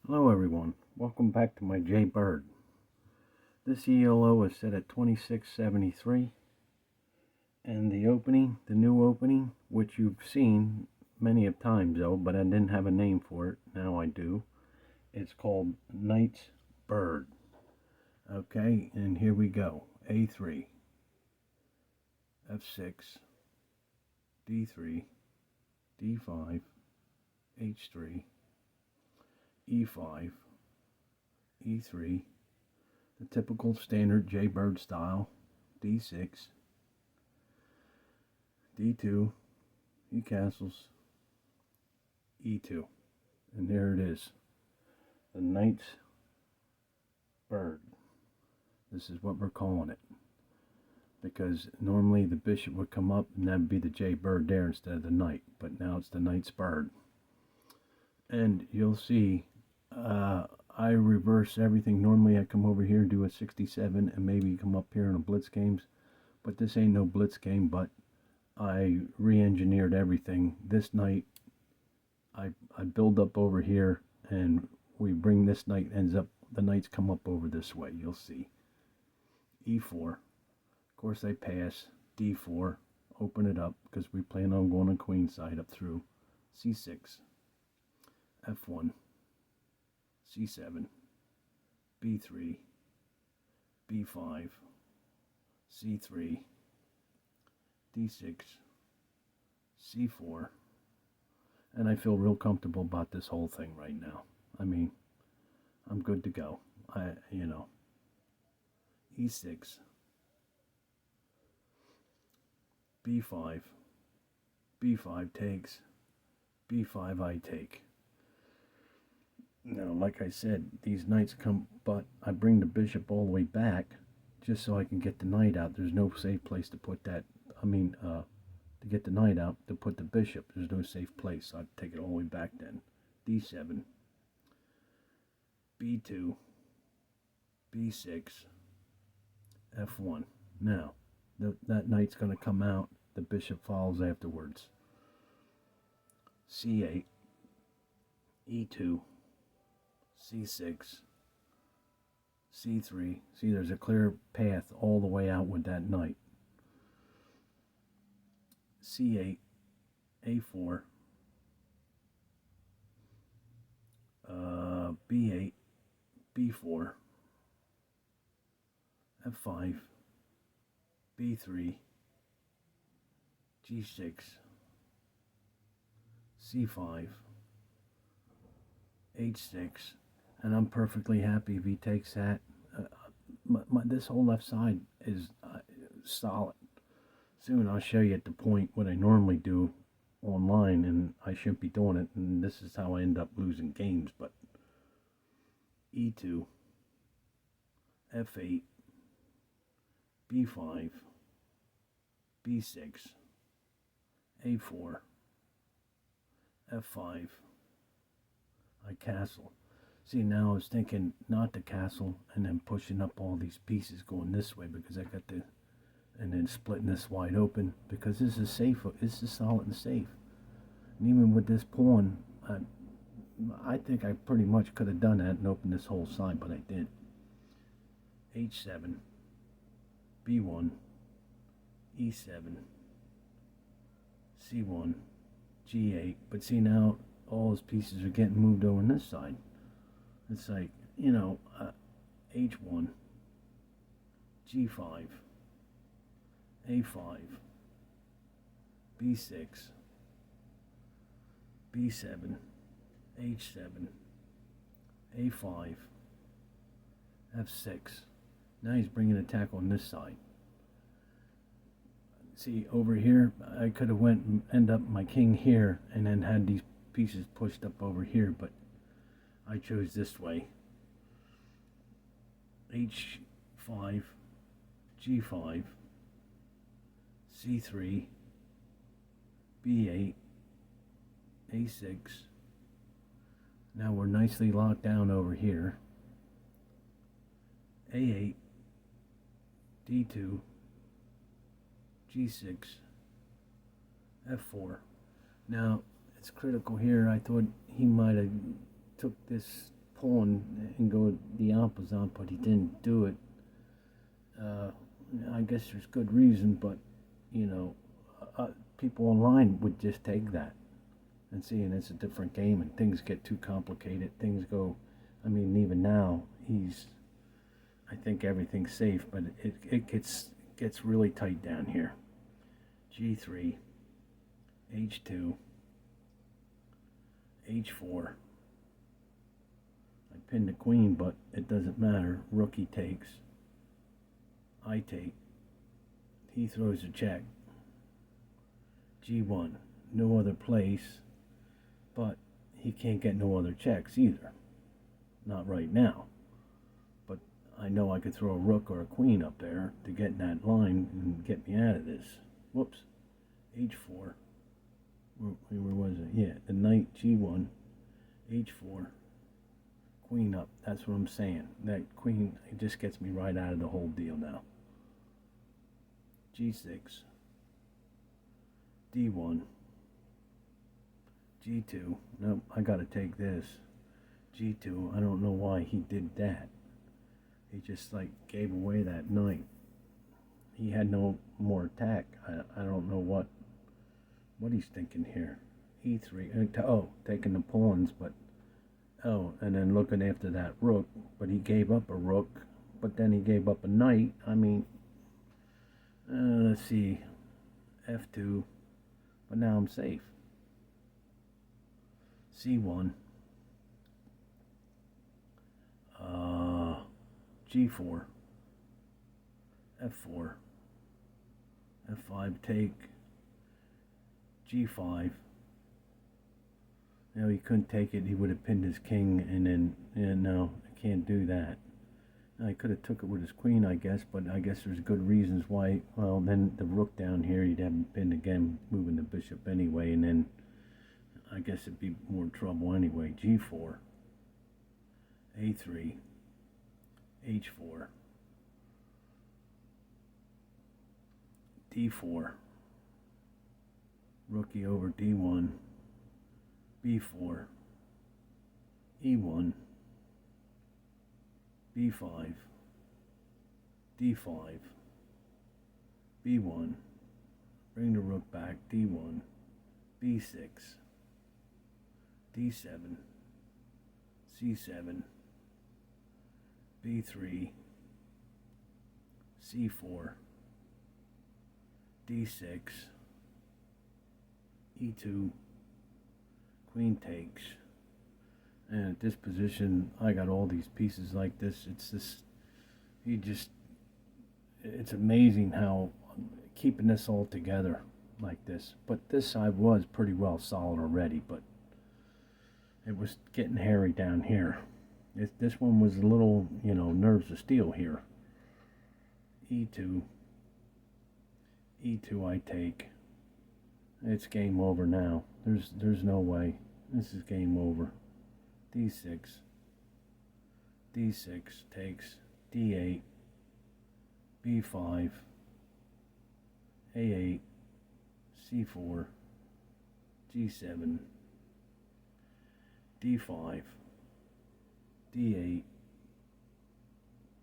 Hello everyone, welcome back to my Jay Bird. This ELO is set at 2673 and the new opening, which you've seen many of times though, but I didn't have a name for it, now I do. It's called Knight's Bird. Okay, and here we go. A3, F6, D3, D5, H3, E5, E3, the typical standard Jaybird style, D6, D2, E castles, E2. And there it is, the Knight's Bird. This is what we're calling it. Because normally the bishop would come up and that'd be the Jaybird there instead of the knight. But now it's the Knight's Bird. And you'll see I reverse everything. Normally I come over here and do a 67 and maybe come up here in a blitz games. But this ain't no blitz game, but I re-engineered everything. This night I build up over here and we bring this knight, ends up, the knights come up over this way, you'll see. E4, of course I pass, D4, open it up because we plan on going on queen side up through, C6, F1, C7, B3, B5, C3, D6, C4, and I feel real comfortable about this whole thing right now. I mean, I'm good to go. E6, B5, B5 takes, B5 I take. Now, like I said, these knights come, but I bring the bishop all the way back just so I can get the knight out. There's no safe place to put that. To get the knight out, to put the bishop, there's no safe place. So I'd take it all the way back then. D7, B2, B6, F1. Now, that knight's going to come out. The bishop follows afterwards. C8, E2, C6, C3. See, there's a clear path all the way out with that knight. C8, A4, B8, B4, F5, B3, G6, C5, H6, and I'm perfectly happy if he takes that. This whole left side is solid. Soon I'll show you at the point what I normally do online, and I shouldn't be doing it, and this is how I end up losing games. But E2, F8, B5, B6, A4, F5, I castle. See, now I was thinking not to castle and then pushing up all these pieces going this way because I got the, and then splitting this wide open because this is safe. This is solid and safe. And even with this pawn, I think I pretty much could have done that and opened this whole side, but I didn't. H7, B1, E7, C1, G8. But see, now all his pieces are getting moved over on this side. It's like, H1, G5, A5, B6, B7, H7, A5, F6. Now he's bringing attack on this side. See, over here, I could have went and end up my king here and then had these pieces pushed up over here, but I chose this way. H5, G5, C3, B8, A6. Now we're nicely locked down over here. A8, D2, G6, F4. Now, it's critical here. I thought he might have took this pawn and go the opposite, but he didn't do it. I guess there's good reason, but you know, people online would just take that and see, and it's a different game, and things get too complicated. Things go. I mean, even now I think everything's safe, but it gets really tight down here. G3, H2, H4. I pinned the queen, but it doesn't matter. Rook he takes. I take. He throws a check. G1. No other place, but he can't get no other checks either. Not right now. But I know I could throw a rook or a queen up there to get in that line and get me out of this. Whoops. H4. Where was it? Yeah, the knight G1. H4. Queen up. That's what I'm saying. That queen, it just gets me right out of the whole deal now. G6. D1. G2. Nope, I gotta take this. G2. I don't know why he did that. He just like gave away that knight. He had no more attack. I don't know what he's thinking here. E3. Oh, taking the pawns, but and then looking after that rook. But he gave up a rook. But then he gave up a knight. I mean, let's see, F2. But now I'm safe. C1. G4. F4. F5 take. G5. No, he couldn't take it. He would have pinned his king, and no, I can't do that. I could have took it with his queen, I guess, but I guess there's good reasons why. Well, then the rook down here, he'd have him pinned again, moving the bishop anyway, and then I guess it'd be more trouble anyway. G4, A3, H4, D4, rookie over D1, B4, E1, B5, D5, B1, bring the rook back, D1, B6, D7, C7, B3, C4, D6, E2, queen takes. And at this position, I got all these pieces like this. It's just, it's amazing how keeping this all together like this. But this side was pretty well solid already, but it was getting hairy down here. This one was a little, nerves of steel here. E2. E2 I take. It's game over now. There's no way. This is game over. D6, D6 takes, D8, B5, A8, C4, G7, D5, D8,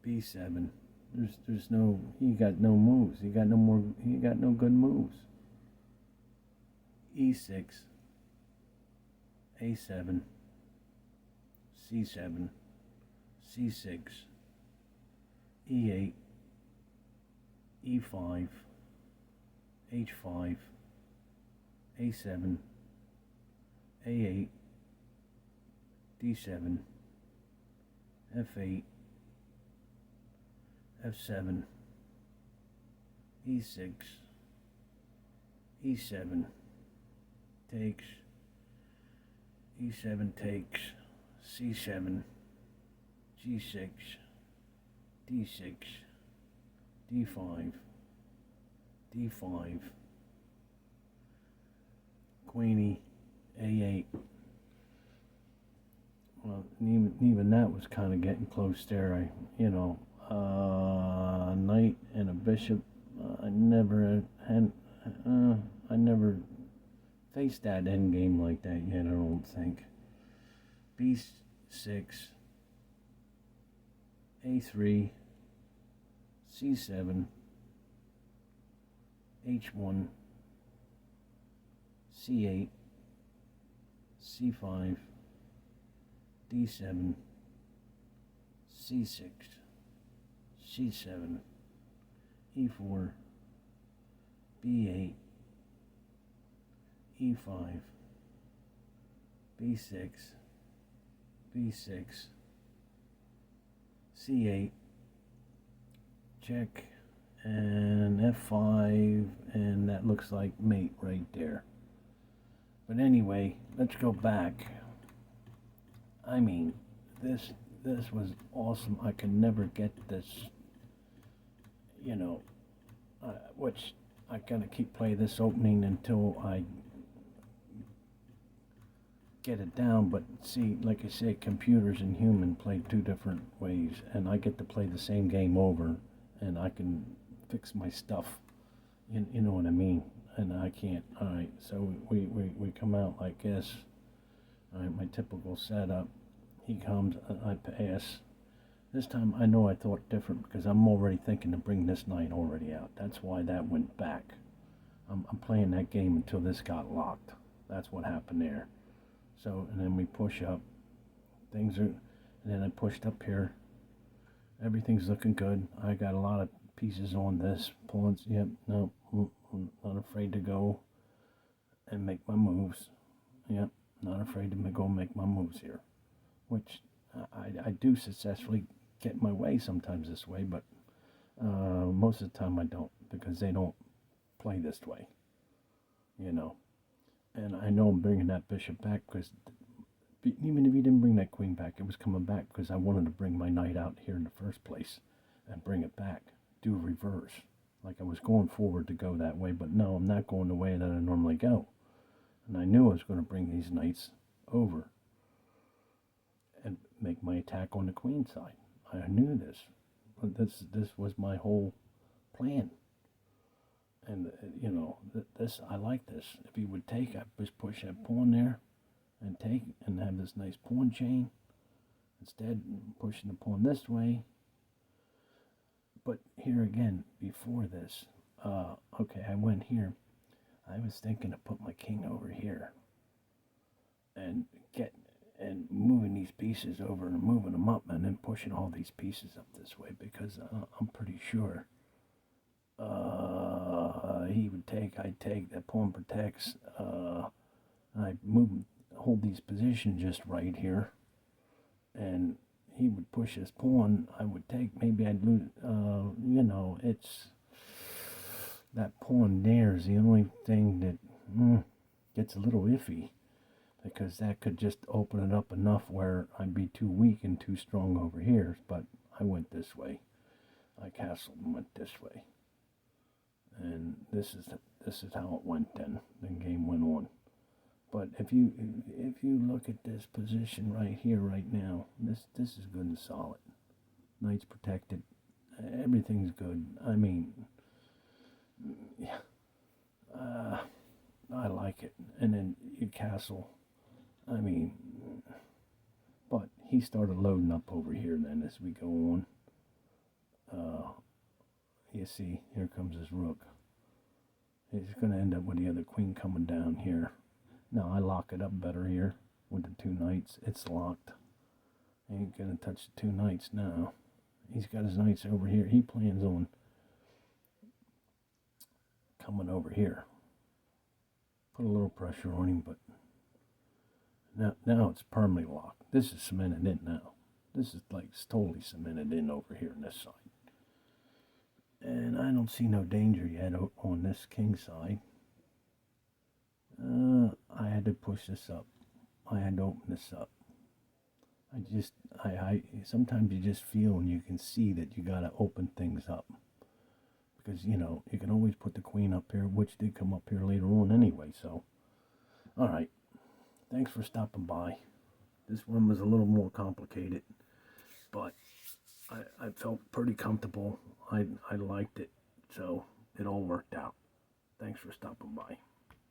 B7. There's no, he got no moves. He got no good moves. E6, A7, C7, C6, E8, E5, H5, A7, A8, D7, F8, F7, E6, E7, takes, E7 takes, C7, G6, D6, D5, D5, Queenie, A8. Well, even that was kind of getting close there. Knight and a bishop. I never faced that endgame like that yet, I don't think. B6, A3, C7, H1, C8, C5, D7, C6, C7, E4, B8, E5, B6, B6, C8, check, and F5, and that looks like mate right there. But anyway, let's go back. I mean, this was awesome. I can never get this, you know, which I gotta keep playing this opening until I get it down. But see, like I say, computers and human play two different ways, and I get to play the same game over, and I can fix my stuff. You know what I mean? And I can't. All right, so we come out like this. All right, my typical setup. He comes, I pass. This time I know I thought different because I'm already thinking to bring this knight already out. That's why that went back. I'm playing that game until this got locked. That's what happened there. So, and then we push up. And then I pushed up here. Everything's looking good. I got a lot of pieces on this. Pawns, yep, no, I'm not afraid to go and make my moves. Yep, not afraid to go make my moves here. Which I do successfully get my way sometimes this way, but most of the time I don't, because they don't play this way, you know. And I know I'm bringing that bishop back, because even if he didn't bring that queen back, it was coming back because I wanted to bring my knight out here in the first place and bring it back, do a reverse. Like I was going forward to go that way, but no, I'm not going the way that I normally go. And I knew I was going to bring these knights over and make my attack on the queen side. I knew this. This was my whole plan. And, you know, this, I like this. If he would take, I just push that pawn there and take and have this nice pawn chain. Instead, pushing the pawn this way. But here again, before this, okay, I went here. I was thinking to put my king over here and moving these pieces over and moving them up and then pushing all these pieces up this way, because I'm pretty sure he would take, I'd take, that pawn protects, I hold these positions just right here, and he would push his pawn, I would take, maybe I'd lose, you know, it's, that pawn there is the only thing that gets a little iffy, because that could just open it up enough where I'd be too weak and too strong over here. But I went this way. I castled and went this way. And this is how it went then. The game went on. But if you look at this position right here, right now, this is good and solid. Knight's protected. Everything's good. I mean, yeah. I like it. And then you castle. I mean, but he started loading up over here then as we go on. You see, here comes his rook. He's going to end up with the other queen coming down here. Now I lock it up better here with the two knights. It's locked. Ain't going to touch the two knights now. He's got his knights over here. He plans on coming over here. Put a little pressure on him, but now it's permanently locked. This is cemented in now. This is like totally cemented in over here on this side. And I don't see no danger yet on this king side. I had to push this up. I had to open this up. I sometimes you just feel and you can see that you got to open things up. Because, you know, you can always put the queen up here, which did come up here later on anyway, so. All right. Thanks for stopping by. This one was a little more complicated, but I felt pretty comfortable. I liked it, so it all worked out. Thanks for stopping by.